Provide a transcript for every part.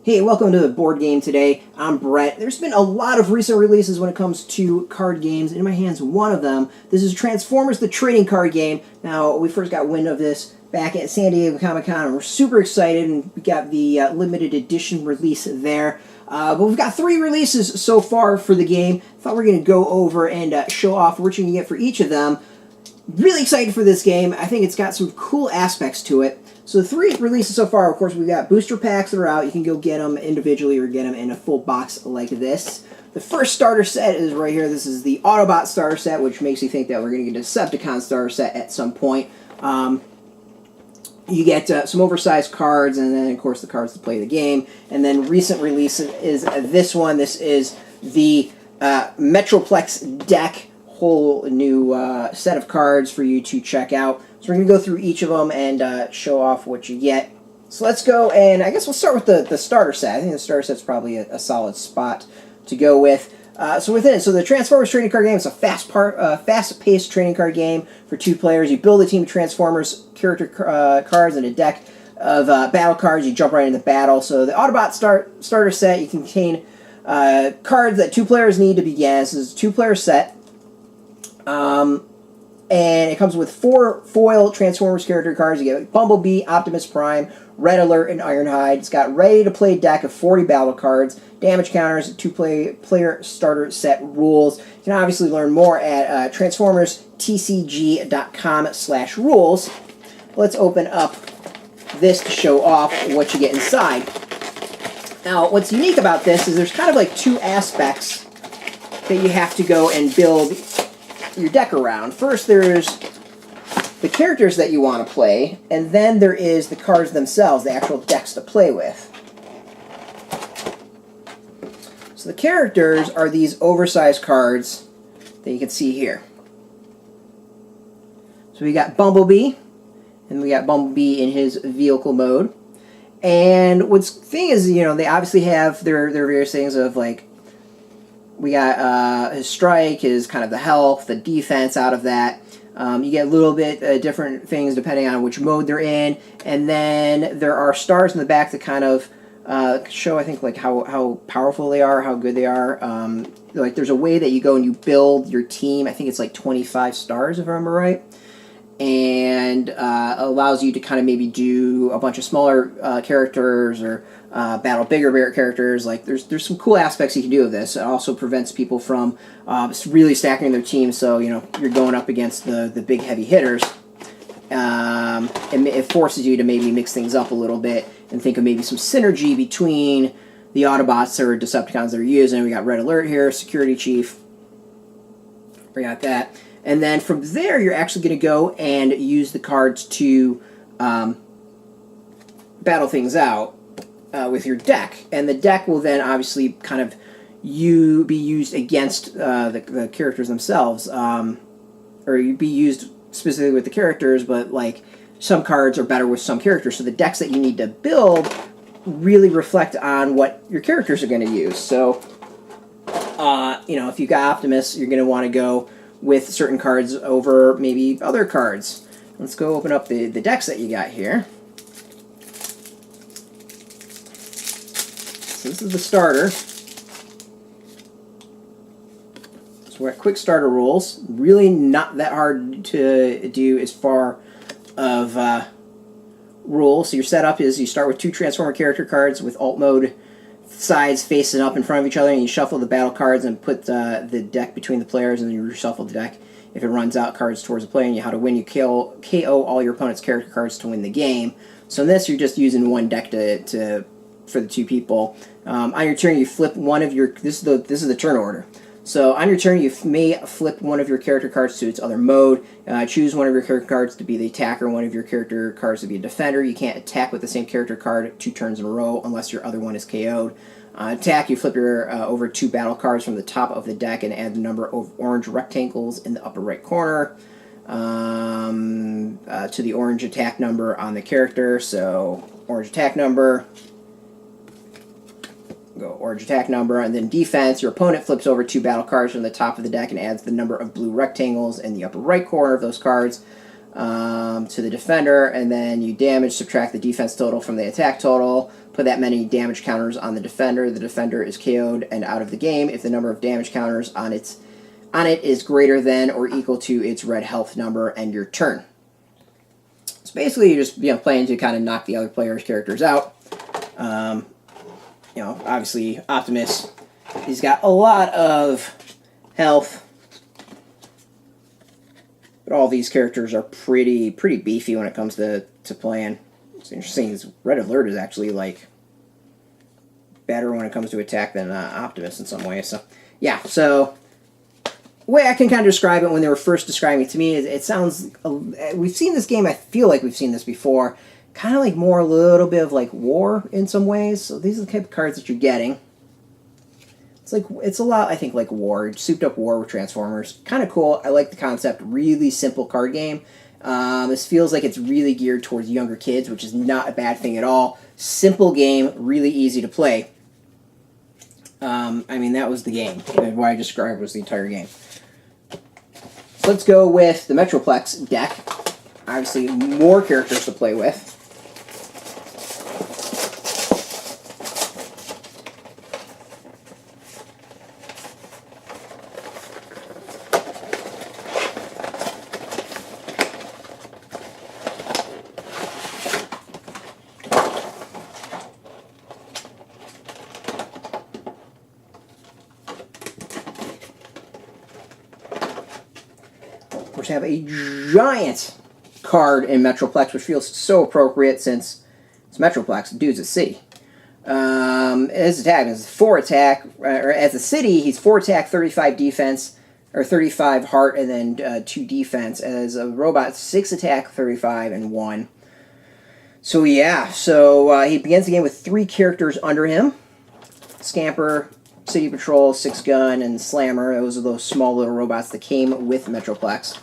Hey, welcome to the board game today. I'm Brett. There's been a lot of recent releases when it comes to card games. In my hands, one of them. This is Transformers, the trading card game. Now, we first got wind of this back at San Diego Comic-Con, and we're super excited, and we got the limited edition release there. But we've got 3 releases so far for the game. Thought we were going to go over and show off what you can get for each of them. Really excited for this game. I think it's got some cool aspects to it. So the 3 releases so far, of course, we've got booster packs that are out. You can go get them individually or get them in a full box like this. The first starter set is right here. This is the Autobot starter set, which makes you think that we're going to get a Decepticon starter set at some point. You get some oversized cards, and then, of course, the cards to play the game. And then recent release is this one. This is the Metroplex deck. Whole new set of cards for you to check out. So we're going to go through each of them and show off what you get. So let's go, and I guess we'll start with the starter set. I think the starter set's probably a solid spot to go with. So the Transformers trading card game is a fast-paced trading card game for 2 players. You build a team of Transformers character cards and a deck of battle cards. You jump right into battle. So the Autobot starter set, you contain cards that 2 players need to begin. This is a 2-player set. And it comes with 4 foil Transformers character cards. You get Bumblebee, Optimus Prime, Red Alert, and Ironhide. It's got ready-to-play deck of 40 battle cards, damage counters, 2-player starter set rules. You can obviously learn more at transformerstcg.com/rules. Let's open up this to show off what you get inside. Now, what's unique about this is there's kind of like 2 aspects that you have to go and build your deck around. First, there's the characters that you want to play, and then there is the cards themselves, the actual decks to play with. So the characters are these oversized cards that you can see here. So we got Bumblebee, and we got Bumblebee in his vehicle mode. And what's the thing is, you know, they obviously have their various things of like, we got his strike, his kind of the health, the defense out of that. You get a little bit different things depending on which mode they're in. And then there are stars in the back that kind of show, I think, like how powerful they are, how good they are. Like there's a way that you go and you build your team. I think it's like 25 stars, if I remember right. And allows you to kind of maybe do a bunch of smaller characters or battle bigger characters. Like there's some cool aspects you can do of this. It also prevents people from really stacking their team, so you know you're going up against the big heavy hitters. And it forces you to maybe mix things up a little bit and think of maybe some synergy between the Autobots or Decepticons that are using. We got Red Alert here, Security Chief. We got that. And then from there, you're actually going to go and use the cards to battle things out with your deck. And the deck will then obviously kind of be used against the characters themselves. Or be used specifically with the characters, but like some cards are better with some characters. So the decks that you need to build really reflect on what your characters are going to use. So, you know, if you got Optimus, you're going to want to go with certain cards over maybe other cards. Let's go open up the decks that you got here. So this is the starter. So we're at quick starter rules. Really not that hard to do as far of rules. So your setup is you start with 2 Transformer character cards with alt mode sides facing up in front of each other, and you shuffle the battle cards and put the deck between the players, and then you reshuffle the deck. If it runs out cards towards the player and you how to win, you KO all your opponent's character cards to win the game. So in this, you're just using one deck for the 2 people. On your turn, you flip one of your. This is the turn order. So on your turn, you may flip one of your character cards to its other mode. Choose one of your character cards to be the attacker, one of your character cards to be a defender. You can't attack with the same character card 2 turns in a row unless your other one is KO'd. Attack, you flip your over 2 battle cards from the top of the deck and add the number of orange rectangles in the upper right corner to the orange attack number on the character. So orange attack number. Go orange attack number, and then defense, your opponent flips over 2 battle cards from the top of the deck and adds the number of blue rectangles in the upper right corner of those cards to the defender, and then you damage, subtract the defense total from the attack total, put that many damage counters on the defender is KO'd and out of the game if the number of damage counters on it is greater than or equal to its red health number and your turn. So basically, you're just playing to kind of knock the other player's characters out. Obviously Optimus, he's got a lot of health, but all these characters are pretty beefy when it comes to playing. It's interesting. His Red Alert is actually better when it comes to attack than Optimus in some ways. So yeah, so the way I can kind of describe it when they were first describing it to me is it sounds, we've seen this game, I feel like we've seen this before, kind of more a little bit of War in some ways. So these are the type of cards that you're getting. It's a lot, I think, like War, souped up War with Transformers. Kind of cool. I like the concept. Really simple card game. This feels like it's really geared towards younger kids, which is not a bad thing at all. Simple game, really easy to play. That was the game. What I described was the entire game. So let's go with the Metroplex deck. Obviously, more characters to play with. Of course, have a giant card in Metroplex, which feels so appropriate since it's Metroplex. Dude's a city. His attack is 4 attack, or as a city, he's 4 attack, 35 defense, or 35 heart, and then 2 defense. As a robot, 6 attack, 35, and 1. So yeah, he begins the game with 3 characters under him. Scamper, City Patrol, 6 Gun, and Slammer. Those are those small little robots that came with Metroplex.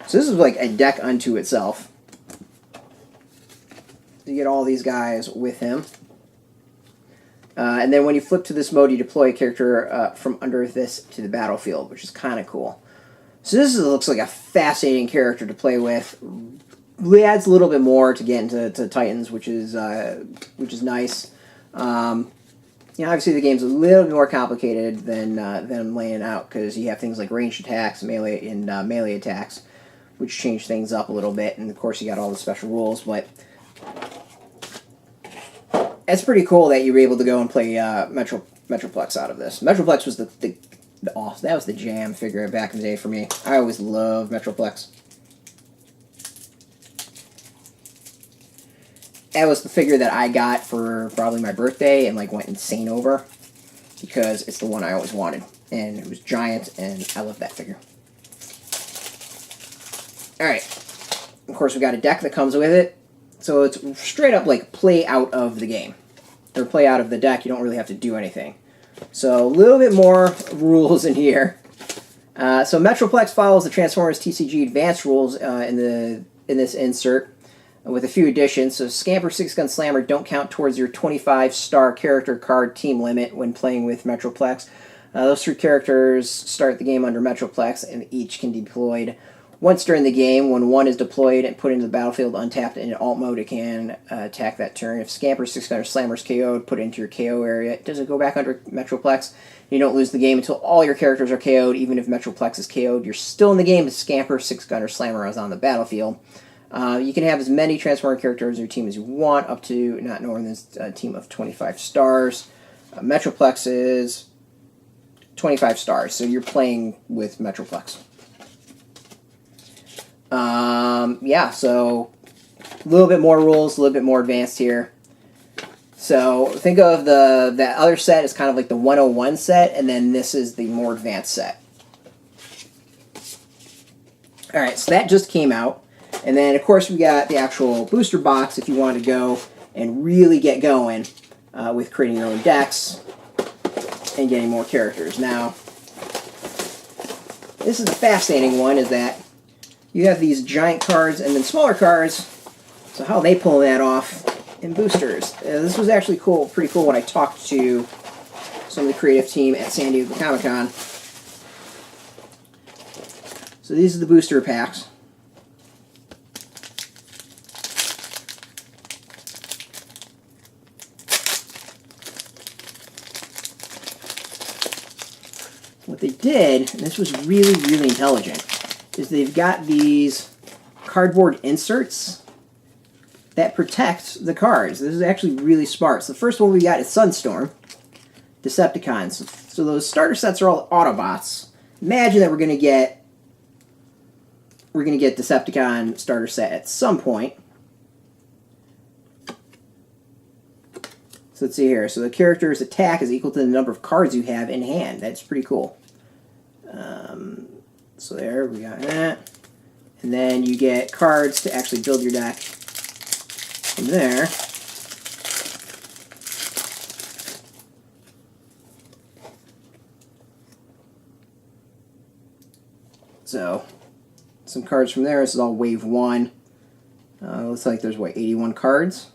So this is like a deck unto itself. You get all these guys with him. And then when you flip to this mode, you deploy a character from under this to the battlefield, which is kind of cool. So looks like a fascinating character to play with. It adds a little bit more to get into Titans, which is nice. Obviously the game's a little bit more complicated than I'm laying it out, because you have things like ranged attacks, melee attacks, which change things up a little bit, and of course you got all the special rules. But it's pretty cool that you were able to go and play Metroplex out of this. Metroplex was that was the jam figure back in the day for me. I always loved Metroplex. That was the figure that I got for probably my birthday and went insane over, because it's the one I always wanted, and it was giant, and I love that figure. Alright, of course we got a deck that comes with it, so it's straight up play out of the game, or play out of the deck. You don't really have to do anything. So a little bit more rules in here. So Metroplex follows the Transformers TCG Advanced rules in this insert, with a few additions. So Scamper, 6 Gun, Slammer don't count towards your 25-star character card team limit when playing with Metroplex. Those 3 characters start the game under Metroplex, and each can be deployed once during the game. When one is deployed and put into the battlefield untapped in alt mode, it can attack that turn. If Scamper, 6 Gun, or Slammer's KO'd, put it into your KO area. It doesn't go back under Metroplex. You don't lose the game until all your characters are KO'd. Even if Metroplex is KO'd, you're still in the game if Scamper, 6 Gun, or Slammer is on the battlefield. You can have as many Transformer characters in your team as you want, up to not more than a team of 25 stars. Metroplex is 25 stars, so you're playing with Metroplex. So a little bit more rules, a little bit more advanced here. So think of that other set as kind of like the 101 set, and then this is the more advanced set. Alright, so that just came out. And then, of course, we got the actual booster box if you want to go and really get going with creating your own decks and getting more characters. Now, this is the fascinating one, is that you have these giant cards and then smaller cards. So how are they pulling that off in boosters? This was actually pretty cool when I talked to some of the creative team at San Diego Comic-Con. So these are the booster packs. and this was really, really intelligent, is they've got these cardboard inserts that protect the cards. This is actually really smart. So the first one we got is Sunstorm, Decepticons. So those starter sets are all Autobots. Imagine that we're gonna get Decepticon starter set at some point. So let's see here. So the character's attack is equal to the number of cards you have in hand. That's pretty cool. So there, we got that. And then you get cards to actually build your deck from there. So, some cards from there. This is all wave 1. Looks like there's, what, 81 cards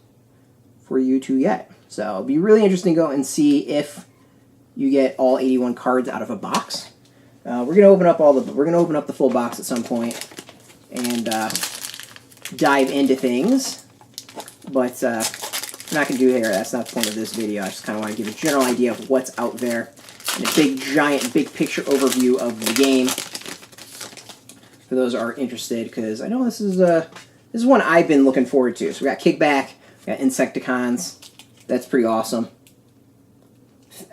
for you to get. So it'll be really interesting to go and see if you get all 81 cards out of a box. We're gonna open up the full box at some point and dive into things. But I'm not gonna do it here. That's not the point of this video. I just kind of want to give a general idea of what's out there and a big picture overview of the game for those who are interested. Because I know this is one I've been looking forward to. So we got Kickback, we got Insecticons. That's pretty awesome.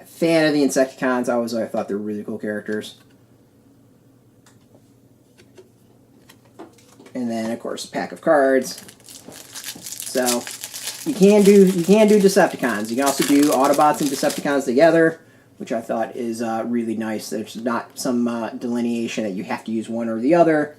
Fan of the Insecticons. I thought they were really cool characters. And then, of course, a pack of cards. So you can do Decepticons. You can also do Autobots and Decepticons together, which I thought is really nice. There's not some delineation that you have to use one or the other.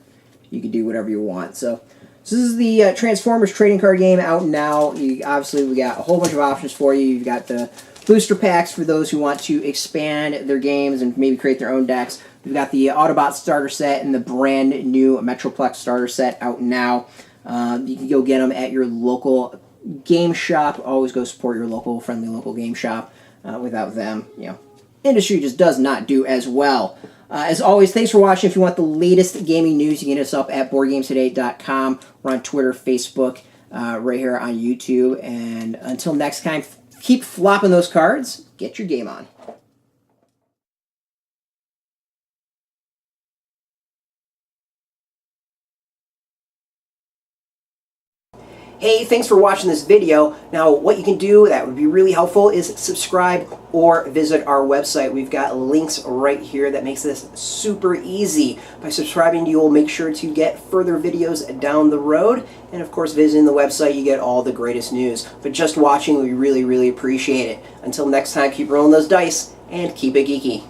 You can do whatever you want. So this is the Transformers trading card game out now. Obviously, we got a whole bunch of options for you. You've got the booster packs for those who want to expand their games and maybe create their own decks. We've got the Autobot starter set and the brand new Metroplex starter set out now. You can go get them at your local game shop. Always go support your friendly local game shop. Without them, industry just does not do as well. As always, thanks for watching. If you want the latest gaming news, you can hit us up at BoardGamesToday.com. We're on Twitter, Facebook, right here on YouTube. And until next time, keep flopping those cards. Get your game on. Hey, thanks for watching this video. Now, what you can do that would be really helpful is subscribe or visit our website. We've got links right here that makes this super easy. By subscribing, you'll make sure to get further videos down the road. And of course, visiting the website, you get all the greatest news. But just watching, we really, really appreciate it. Until next time, keep rolling those dice and keep it geeky.